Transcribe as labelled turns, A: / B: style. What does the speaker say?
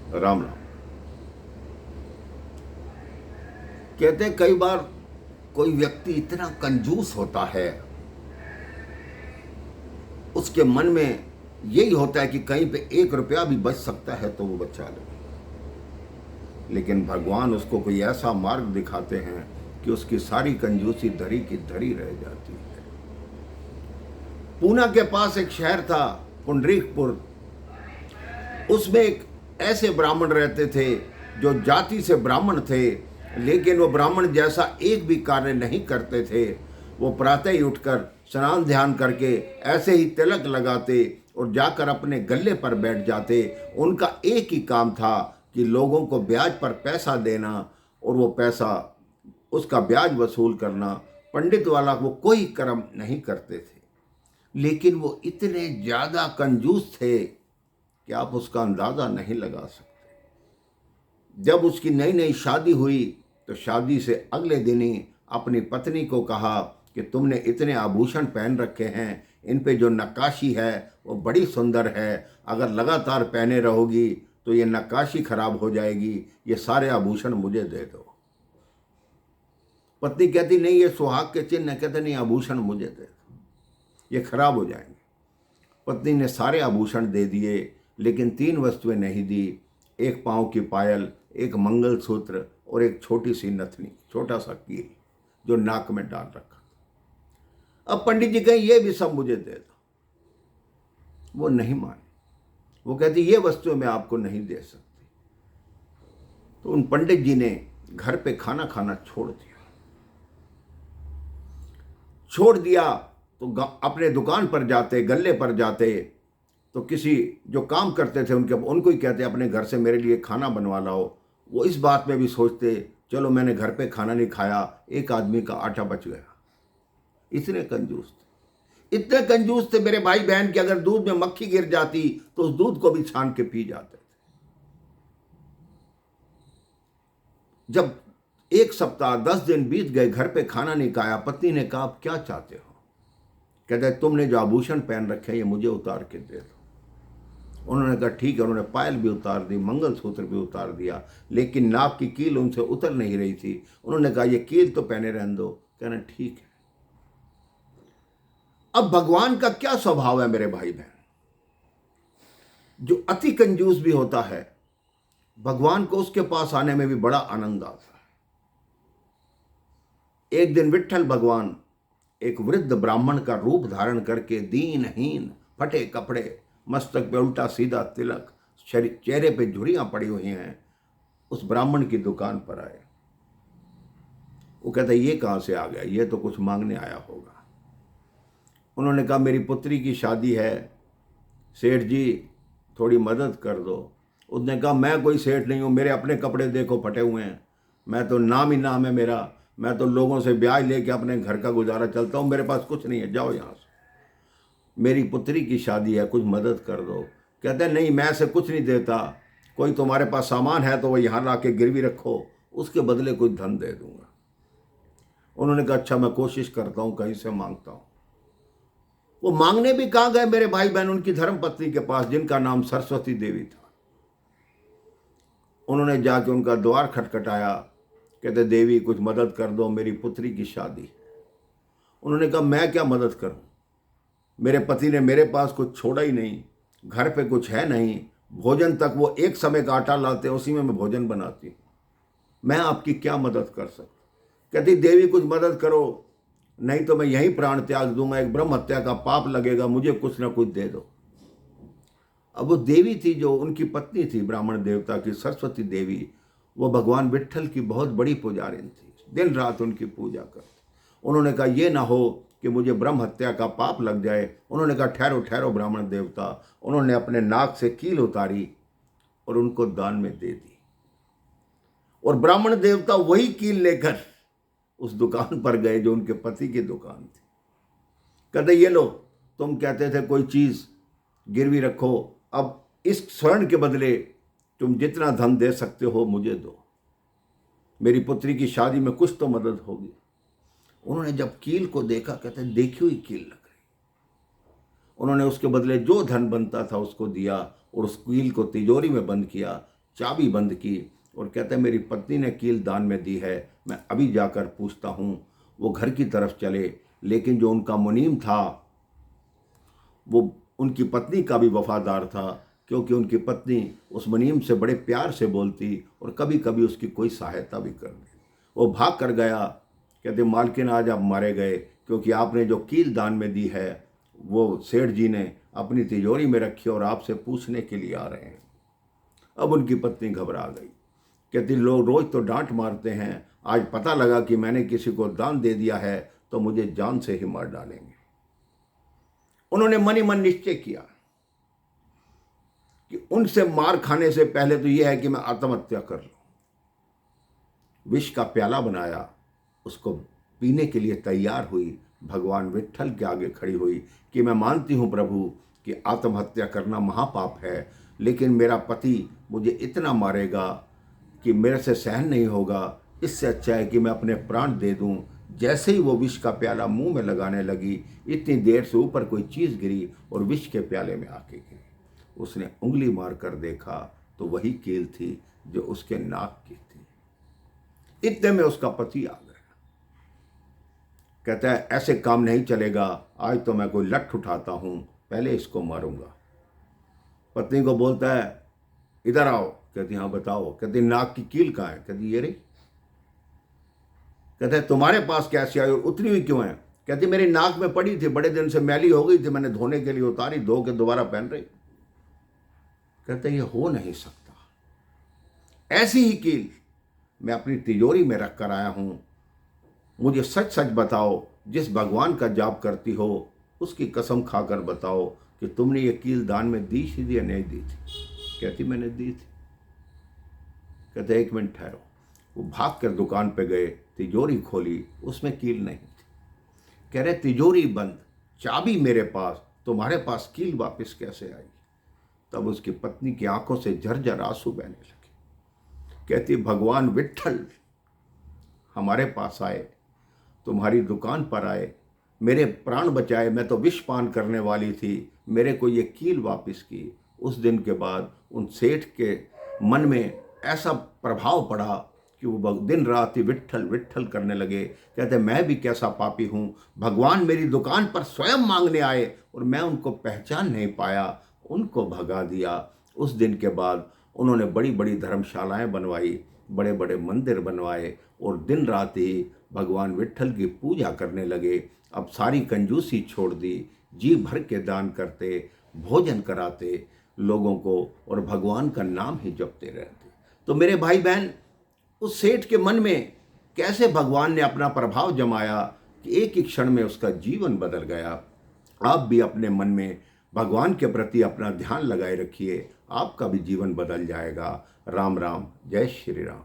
A: राम राम। कहते हैं कई बार कोई व्यक्ति इतना कंजूस होता है, उसके मन में यही होता है कि कहीं पे 1 रुपया भी बच सकता है तो वो बचा ले, लेकिन भगवान उसको कोई ऐसा मार्ग दिखाते हैं कि उसकी सारी कंजूसी धरी की धरी रह जाती है। पूना के पास एक शहर था पुंडरीकपुर। उसमें एक ऐसे ब्राह्मण रहते थे जो जाति से ब्राह्मण थे, लेकिन वो ब्राह्मण जैसा एक भी कार्य नहीं करते थे। वो प्रातः ही उठकर स्नान ध्यान करके ऐसे ही तिलक लगाते और जाकर अपने गल्ले पर बैठ जाते। उनका एक ही काम था कि लोगों को ब्याज पर पैसा देना और वो पैसा उसका ब्याज वसूल करना। पंडित वाला वो कोई कर्म नहीं करते थे, लेकिन वो इतने ज़्यादा कंजूस थे कि आप उसका अंदाज़ा नहीं लगा सकते। जब उसकी नई नई शादी हुई तो शादी से अगले दिन ही अपनी पत्नी को कहा कि तुमने इतने आभूषण पहन रखे हैं, इन पे जो नक्काशी है वो बड़ी सुंदर है, अगर लगातार पहने रहोगी तो ये नक्काशी खराब हो जाएगी, ये सारे आभूषण मुझे दे दो। पत्नी कहती नहीं, ये सुहाग के चिन्ह। कहते नहीं, आभूषण मुझे दे दो, ये खराब हो जाएंगे। पत्नी ने सारे आभूषण दे दिए, लेकिन 3 वस्तुएं नहीं दी। एक पाँव की पायल, एक मंगलसूत्र और एक छोटी सी नथनी, छोटा सा कील जो नाक में डाल रखा। अब पंडित जी कहें ये भी सब मुझे दे दो, वो नहीं माने। वो कहती ये वस्तुएं मैं आपको नहीं दे सकती। तो उन पंडित जी ने घर पे खाना खाना छोड़ दिया तो अपने दुकान पर जाते, गल्ले पर जाते, तो किसी जो काम करते थे उनको ही कहते अपने घर से मेरे लिए खाना बनवा लाओ। वो इस बात में भी सोचते चलो मैंने घर पे खाना नहीं खाया, एक आदमी का आटा बच गया। इतने कंजूस थे, इतने कंजूस थे मेरे भाई बहन कि अगर दूध में मक्खी गिर जाती तो उस दूध को भी छान के पी जाते थे। जब 1 सप्ताह 10 दिन बीत गए, घर पे खाना नहीं खाया। पत्नी ने कहा आप क्या चाहते हो? कहते तुमने जो आभूषण पहन रखे हैं ये मुझे उतार के दे दो। उन्होंने कहा ठीक है। उन्होंने पायल भी उतार दी, मंगलसूत्र भी उतार दिया, लेकिन नाक की कील उनसे उतर नहीं रही थी। उन्होंने कहा ये कील तो पहने रहने दो। कहना ठीक है। अब भगवान का क्या स्वभाव है मेरे भाई बहन, जो अति कंजूस भी होता है, भगवान को उसके पास आने में भी बड़ा आनंद आता है। एक दिन विट्ठल भगवान एक वृद्ध ब्राह्मण का रूप धारण करके, दीनहीन, फटे कपड़े, मस्तक पे उल्टा सीधा तिलक, चेहरे पे झुर्रियां पड़ी हुई हैं, उस ब्राह्मण की दुकान पर आए। वो कहता ये कहाँ से आ गया, ये तो कुछ मांगने आया होगा। उन्होंने कहा मेरी पुत्री की शादी है, सेठ जी थोड़ी मदद कर दो। उसने कहा मैं कोई सेठ नहीं हूँ, मेरे अपने कपड़े देखो फटे हुए हैं, मैं तो नाम ही नाम है मेरा, मैं तो लोगों से ब्याज लेके अपने घर का गुजारा चलता हूँ, मेरे पास कुछ नहीं है, जाओ यहाँ से। मेरी पुत्री की शादी है, कुछ मदद कर दो। कहते हैं नहीं, मैं ऐसे कुछ नहीं देता, कोई तुम्हारे पास सामान है तो वो यहाँ ला के गिरवी रखो, उसके बदले कुछ धन दे दूंगा। उन्होंने कहा अच्छा मैं कोशिश करता हूँ, कहीं से मांगता हूँ। वो मांगने भी कहाँ गए मेरे भाई बहन, उनकी धर्मपत्नी के पास, जिनका नाम सरस्वती देवी था। उन्होंने जाके उनका द्वार खटखटाया। कहते देवी कुछ मदद कर दो, मेरी पुत्री की शादी। उन्होंने कहा मैं क्या मदद करूं, मेरे पति ने मेरे पास कुछ छोड़ा ही नहीं, घर पे कुछ है नहीं, भोजन तक वो एक समय का आटा लाते हैं, उसी में मैं भोजन बनाती हूँ, मैं आपकी क्या मदद कर सकता। कहती देवी कुछ मदद करो, नहीं तो मैं यहीं प्राण त्याग दूंगा, एक ब्रह्म हत्या का पाप लगेगा, मुझे कुछ ना कुछ दे दो। अब वो देवी थी जो उनकी पत्नी थी ब्राह्मण देवता की, सरस्वती देवी, वो भगवान विट्ठल की बहुत बड़ी पुजारिन थी, दिन रात उनकी पूजा करती। उन्होंने कहा ये ना हो कि मुझे ब्रह्म हत्या का पाप लग जाए। उन्होंने कहा ठहरो ठहरो ब्राह्मण देवता। उन्होंने अपने नाक से कील उतारी और उनको दान में दे दी, और ब्राह्मण देवता वही कील लेकर उस दुकान पर गए जो उनके पति की दुकान थी। कहते ये लो, तुम कहते थे कोई चीज गिरवी रखो, अब इस स्वर्ण के बदले तुम जितना धन दे सकते हो मुझे दो, मेरी पुत्री की शादी में कुछ तो मदद होगी। उन्होंने जब कील को देखा, कहते देखी हुई कील लग रही। उन्होंने उसके बदले जो धन बनता था उसको दिया और उस कील को तिजोरी में बंद किया। चाबी बंद की और कहते हैं मेरी पत्नी ने कील दान में दी है, मैं अभी जाकर पूछता हूँ। वो घर की तरफ चले, लेकिन जो उनका मुनीम था वो उनकी पत्नी का भी वफादार था, क्योंकि उनकी पत्नी उस मुनीम से बड़े प्यार से बोलती और कभी कभी उसकी कोई सहायता भी कर दी। वो भाग कर गया, कहते मालकिन आज आप मारे गए, क्योंकि आपने जो कील दान में दी है वो सेठ जी ने अपनी तिजोरी में रखी और आपसे पूछने के लिए आ रहे हैं। अब उनकी पत्नी घबरा गई, कहती लोग रोज तो डांट मारते हैं, आज पता लगा कि मैंने किसी को दान दे दिया है तो मुझे जान से ही मार डालेंगे। उन्होंने मन ही मन निश्चय किया कि उनसे मार खाने से पहले तो यह है कि मैं आत्महत्या कर लूं। विष का प्याला बनाया, उसको पीने के लिए तैयार हुई, भगवान विट्ठल के आगे खड़ी हुई कि मैं मानती हूं प्रभु कि आत्महत्या करना महापाप है, लेकिन मेरा पति मुझे इतना मारेगा कि मेरे से सहन नहीं होगा, इससे अच्छा है कि मैं अपने प्राण दे दूं। जैसे ही वो विष का प्याला मुंह में लगाने लगी, इतनी देर से ऊपर कोई चीज़ गिरी और विष के प्याले में आके गिरी। उसने उंगली मार कर देखा तो वही कील थी जो उसके नाक की थी। इतने में उसका पति आ गया। कहता है ऐसे काम नहीं चलेगा, आज तो मैं कोई लठ उठाता हूं, पहले इसको मारूंगा। पत्नी को बोलता है इधर आओ। कहती हाँ बताओ। कहती नाक की कील कहाँ है? कहती ये रही। कहते हैं तुम्हारे पास कैसे आई और उतरी हुई क्यों है? कहती मेरी नाक में पड़ी थी, बड़े दिन से मैली हो गई थी, मैंने धोने के लिए उतारी, धो के दोबारा पहन रही। कहते ये हो नहीं सकता, ऐसी ही कील मैं अपनी तिजोरी में रख कर आया हूं, मुझे सच सच बताओ, जिस भगवान का जाप करती हो उसकी कसम खाकर बताओ कि तुमने ये कील दान में दी थी या नहीं दी थी? कहती मैंने दी थी। कहते एक मिनट ठहरो। वो भाग कर दुकान पे गए, तिजोरी खोली, उसमें कील नहीं थी। कह रहे तिजोरी बंद, चाबी मेरे पास, तुम्हारे पास कील वापस कैसे आई? तब उसकी पत्नी की आंखों से झरझर आंसू बहने लगे। कहती भगवान विट्ठल हमारे पास आए, तुम्हारी दुकान पर आए, मेरे प्राण बचाए। मैं तो विष पान करने वाली थी, मेरे को ये कील वापस की। उस दिन के बाद उन सेठ के मन में ऐसा प्रभाव पड़ा कि वो दिन रात ही विट्ठल विट्ठल करने लगे। कहते मैं भी कैसा पापी हूँ, भगवान मेरी दुकान पर स्वयं मांगने आए और मैं उनको पहचान नहीं पाया, उनको भगा दिया। उस दिन के बाद उन्होंने बड़ी बड़ी धर्मशालाएं बनवाई, बड़े बड़े मंदिर बनवाए और दिन रात ही भगवान विट्ठल की पूजा करने लगे। अब सारी कंजूसी छोड़ दी, जी भर के दान करते, भोजन कराते लोगों को और भगवान का नाम ही जपते रहते। तो मेरे भाई बहन, उस सेठ के मन में कैसे भगवान ने अपना प्रभाव जमाया कि एक ही क्षण में उसका जीवन बदल गया। आप भी अपने मन में भगवान के प्रति अपना ध्यान लगाए रखिए, आपका भी जीवन बदल जाएगा। राम राम, जय श्री राम।